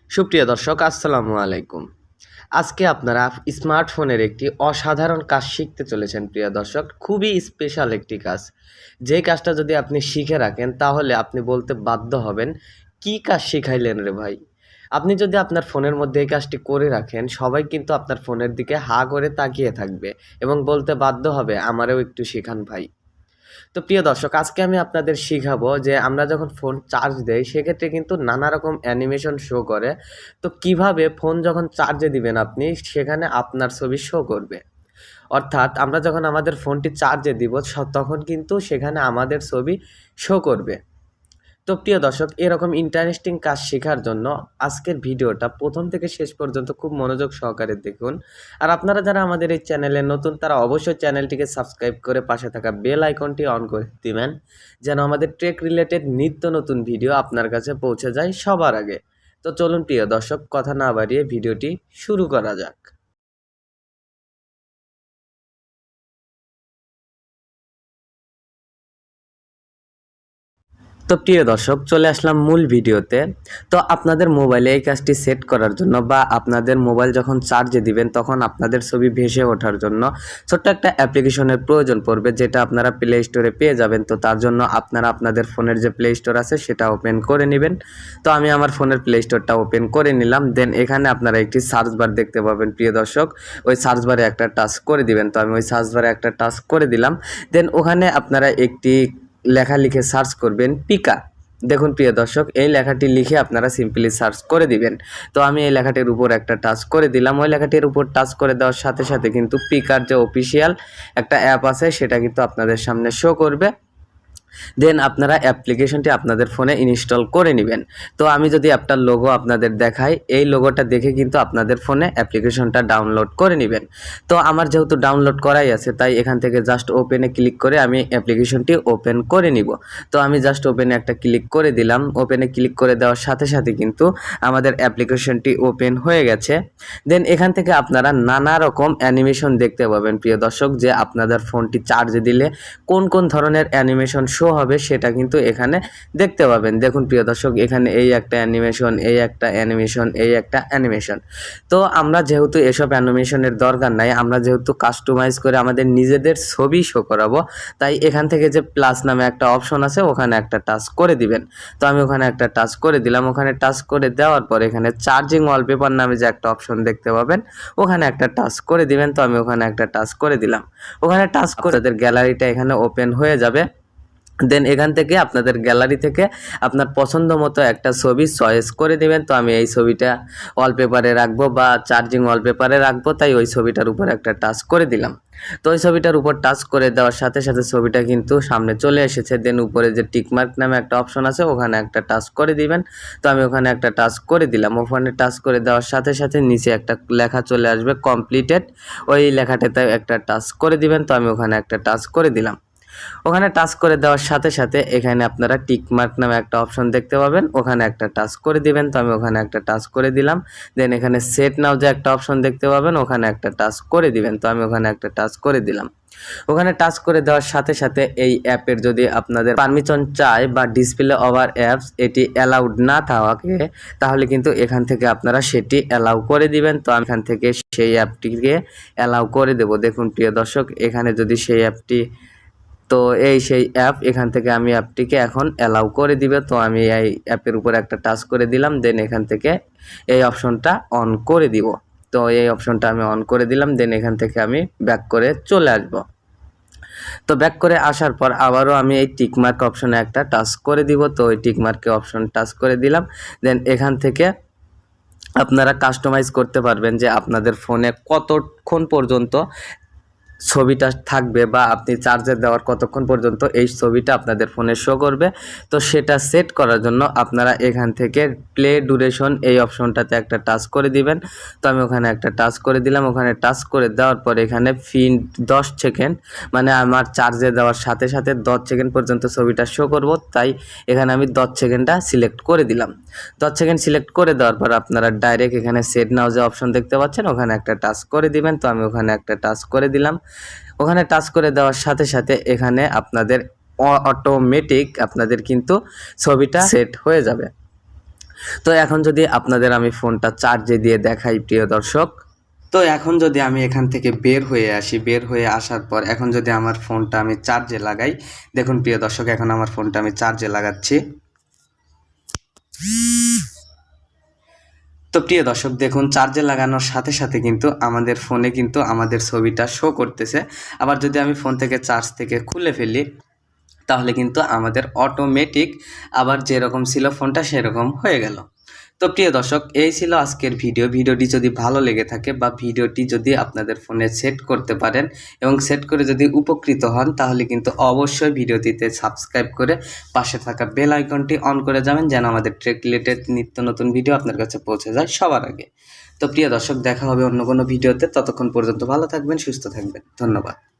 সুপ্রিয় দর্শক আসসালামু আলাইকুম। আজকে আপনারা স্মার্টফোনের একটি অসাধারণ কাজ শিখতে চলেছেন প্রিয় দর্শক। খুবই স্পেশাল একটি কাজ। যে কাজটা যদি আপনি শিখে রাখেন তাহলে আপনি বলতে বাধ্য হবেন, "কি কাজ শিখাইলেন রে ভাই?" আপনি যদি আপনার ফোনের মধ্যে এই কাজটি করে রাখেন, সবাই কিন্তু আপনার ফোনের দিকে হা করে তাকিয়ে থাকবে এবং বলতে বাধ্য হবে, "আমারেও একটু শিখান ভাই।" তো প্রিয় দর্শক, আজকে আমি আপনাদের শিখাবো যে আমরা যখন ফোন চার্জ দেই সেক্ষেত্রে কিন্তু নানা রকম অ্যানিমেশন শো করে। তো কিভাবে ফোন যখন চার্জে দিবেন আপনি সেখানে আপনার ছবি শো করবে। অর্থাৎ আমরা যখন আমাদের ফোনটি চার্জে দিব তখন কিন্তু সেখানে আমাদের ছবি শো করবে। তো প্রিয় দর্শক, এরকম ইন্টারেস্টিং কাজ শেখার জন্য আজকের ভিডিওটা প্রথম থেকে শেষ পর্যন্ত খুব মনোযোগ সহকারে দেখুন। আর আপনারা যারা আমাদের এই চ্যানেলে নতুন তারা অবশ্যই চ্যানেলটিকে সাবস্ক্রাইব করে পাশে থাকা বেল আইকনটি অন করে দিবেন, যেন আমাদের টেক রিলেটেড নিত্য নতুন ভিডিও আপনার কাছে পৌঁছে যায় সবার আগে। তো চলুন প্রিয় দর্শক, কথা না বাড়িয়ে ভিডিওটি শুরু করা যাক। তো প্রিয় দর্শক, চলে আসলাম মূল ভিডিওতে। তো আপনাদের মোবাইলে এই কাজটি সেট করার জন্য বা আপনাদের মোবাইল যখন চার্জে দিবেন তখন আপনাদের ছবি ভেসে ওঠার জন্য ছোট্ট একটা অ্যাপ্লিকেশনের প্রয়োজন পড়বে, যেটা আপনারা প্লে স্টোরে পেয়ে যাবেন। তো তার জন্য আপনারা আপনাদের ফোনের যে প্লে স্টোর আছে সেটা ওপেন করে নেবেন। তো আমি আমার ফোনের প্লে স্টোরটা ওপেন করে নিলাম। দেন এখানে আপনারা একটি সার্চ বার দেখতে পাবেন প্রিয় দর্শক। ওই সার্চ বারে একটা টাচ করে দিবেন। তো আমি ওই সার্চ বারে একটা টাচ করে দিলাম। দেন ওখানে আপনারা একটি লেখা লিখে সার্চ করবেন, পিকা। দেখুন প্রিয় দর্শক, এই লেখাটি লিখে আপনারা সিম্পলি সার্চ করে দিবেন। তো আমি এই লেখাটির উপর একটা টাচ করে দিলাম। ওই লেখাটির উপর টাচ করে দেওয়ার সাথে সাথে কিন্তু পিকার যে অফিসিয়াল একটা অ্যাপ আছে সেটা কিন্তু আপনাদের সামনে শো করবে। দেন আপনারা অ্যাপ্লিকেশনটি আপনাদের ফোনে ইনস্টল করে নেবেন। তো আমি যদি অ্যাপটার লোগো আপনাদের দেখাই, এই লোগোটা দেখে কিন্তু আপনাদের ফোনে অ্যাপ্লিকেশনটা ডাউনলোড করে নেবেন। তো আমার যেহেতু ডাউনলোড করাই আছে তাই এখান থেকে জাস্ট ওপেনে ক্লিক করে আমি অ্যাপ্লিকেশনটি ওপেন করে নিব। তো আমি জাস্ট ওপেনে একটা ক্লিক করে দিলাম। ওপেনে ক্লিক করে দেওয়ার সাথে সাথে কিন্তু আমাদের অ্যাপ্লিকেশনটি ওপেন হয়ে গেছে। দেন এখান থেকে আপনারা নানা রকম অ্যানিমেশন দেখতে পাবেন প্রিয় দর্শক, যে আপনাদের ফোনটি চার্জে দিলে কোন কোন ধরনের অ্যানিমেশন শো হবে সেটা কিন্তু এখানে দেখতে পাবেন। দেখুন প্রিয় দর্শক, এখানে এই একটা অ্যানিমেশন, এই একটা অ্যানিমেশন, এই একটা অ্যানিমেশন। তো আমরা যেহেতু এসব অ্যানিমেশনের দরকার নাই, আমরা যেহেতু কাস্টমাইজ করে আমাদের নিজেদের ছবি শো করাবো, তাই এখান থেকে যে প্লাস নামে একটা অপশন আছে ওখানে একটা টাচ করে দিবেন। তো আমি ওখানে একটা টাচ করে দিলাম। ওখানে টাচ করে দেওয়ার পর এখানে চার্জিং ওয়ালপেপার নামে যে একটা অপশন দেখতে পাবেন ওখানে একটা টাচ করে দিবেন। তো আমি ওখানে একটা টাচ করে দিলাম। ওখানে টাচ করে তাদের গ্যালারিটা এখানে ওপেন হয়ে যাবে। দেন এখান থেকে আপনাদের গ্যালারি থেকে আপনার পছন্দ মতো একটা ছবি চয়েস করে দিবেন। তো আমি এই ছবিটা ওয়ালপেপারে রাখবো বা চার্জিং ওয়ালপেপারে রাখবো, তাই ওই ছবিটার উপর একটা টাচ করে দিলাম। তো ওই ছবিটার উপর টাচ করে দেওয়ার সাথে সাথে ছবিটা কিন্তু সামনে চলে এসেছে। দেন উপরে যে টিকমার্ক নামে একটা অপশন আছে ওখানে একটা টাচ করে দিবেন। তো আমি ওখানে একটা টাচ করে দিলাম। ওখানে টাচ করে দেওয়ার সাথে সাথে নিচে একটা লেখা চলে আসবে, কমপ্লিটেড। ওই লেখাটাতে একটা টাচ করে দিবেন। তো আমি ওখানে একটা টাচ করে দিলাম। ওখানে টাচ করে দেওয়ার সাথে সাথে এখানে আপনারা টিক মার্ক নামে একটা অপশন দেখতে পাবেন, ওখানে একটা টাচ করে দিবেন। তো আমি ওখানে একটা টাচ করে দিলাম। দেন এখানে সেট নাও যে একটা অপশন দেখতে পাবেন ওখানে একটা টাচ করে দিবেন। তো আমি ওখানে একটা টাচ করে দিলাম। ওখানে টাচ করে দেওয়ার সাথে সাথে এই অ্যাপের যদি আপনাদের পারমিশন চায় বা ডিসপ্লে ওভার অ্যাপস এটি অ্যালাউড না থাকে, তাহলে কিন্তু এখান থেকে আপনারা সেটি অ্যালাউ করে দিবেন। তো আমি এখান থেকে সেই অ্যাপটিকে অ্যালাউ করে দেব। দেখুন প্রিয় দর্শক, এখানে যদি সেই অ্যাপটি, তো এই সেই অ্যাপ, এখান থেকে আমি অ্যাপটিকে এখন অ্যালাউ করে দিবে। তো আমি এই অ্যাপের উপর একটা টাচ করে দিলাম। দেন এখান থেকে এই অপশনটা অন করে দিব। তো এই অপশনটা আমি অন করে দিলাম। দেন এখান থেকে আমি ব্যাক করে চলে আসব। তো ব্যাক করে আসার পর আবারও আমি এই টিকমার্ক অপশনে একটা টাচ করে দিব। তো ওই টিকমার্কে অপশন টাচ করে দিলাম। দেন এখান থেকে আপনারা কাস্টমাইজ করতে পারবেন যে আপনাদের ফোনে কতক্ষণ পর্যন্ত ছবিটা থাকবে বা আপনি চার্জে দেওয়ার কতক্ষণ পর্যন্ত এই ছবিটা আপনাদের ফোনে শো করবে। তো সেটা সেট করার জন্য আপনারা এখান থেকে প্লে ডিউরেশন এই অপশনটাতে একটা টাচ করে দিবেন। তো আমি ওখানে একটা টাচ করে দিলাম। ওখানে টাচ করে দেওয়ার পর এখানে 10 সেকেন্ড, মানে আমার চার্জে দেওয়ার সাথে সাথে 10 সেকেন্ড পর্যন্ত ছবিটা শো করব, তাই এখানে আমি 10 সেকেন্ডটা সিলেক্ট করে দিলাম। 10 সেকেন্ড সিলেক্ট করে দেওয়ার পর আপনারা ডাইরেক্ট এখানে সেট নাও যে অপশন দেখতে পাচ্ছেন ওখানে একটা টাচ করে দিবেন। তো আমি ওখানে একটা টাচ করে দিলাম। ওখানে টাচ করে দেওয়ার সাথে সাথে এখানে আপনাদের অটোমেটিক আপনাদের কিন্তু ছবিটা সেট হয়ে যাবে। তো এখন যদি আপনাদের আমি ফোনটা চার্জে দিয়ে দেখাই প্রিয় দর্শক, তো এখন যদি আমি এখান থেকে বের হয়ে আসি, বের হয়ে আসার পর এখন যদি আমার ফোনটা আমি চার্জে লাগাই, দেখুন প্রিয় দর্শক এখন আমার ফোনটা আমি চার্জে লাগাচ্ছি। তো প্রিয় দর্শক দেখুন চার্জে লাগানোর সাথে সাথে কিন্তু আমাদের ফোনে কিন্তু আমাদের ছবিটা শো করতেছে। আবার যদি আমি ফোন থেকে চার্জ থেকে খুলে ফেলি তাহলে কিন্তু আমাদের অটোমেটিক আবার যেরকম ছিল ফোনটা সেরকম হয়ে গেল। তো প্রিয় দর্শক এই ছিল আজকের ভিডিওটি যদি ভালো লেগে থাকে বা ভিডিওটি যদি আপনাদের ফোনে সেট করতে পারেন এবং সেট করে যদি উপকৃত হন তাহলে কিন্তু অবশ্যই ভিডিওটিতে সাবস্ক্রাইব করে পাশে থাকা বেল আইকনটি অন করে যাবেন যেন আমাদের ট্রেক রিলেটেড নিত্য নতুন ভিডিও আপনার কাছে পৌঁছে যায় সবার আগে। তো প্রিয় দর্শক দেখা হবে অন্য কোনো ভিডিওতে, ততক্ষণ পর্যন্ত ভালো থাকবেন, সুস্থ থাকবেন, ধন্যবাদ।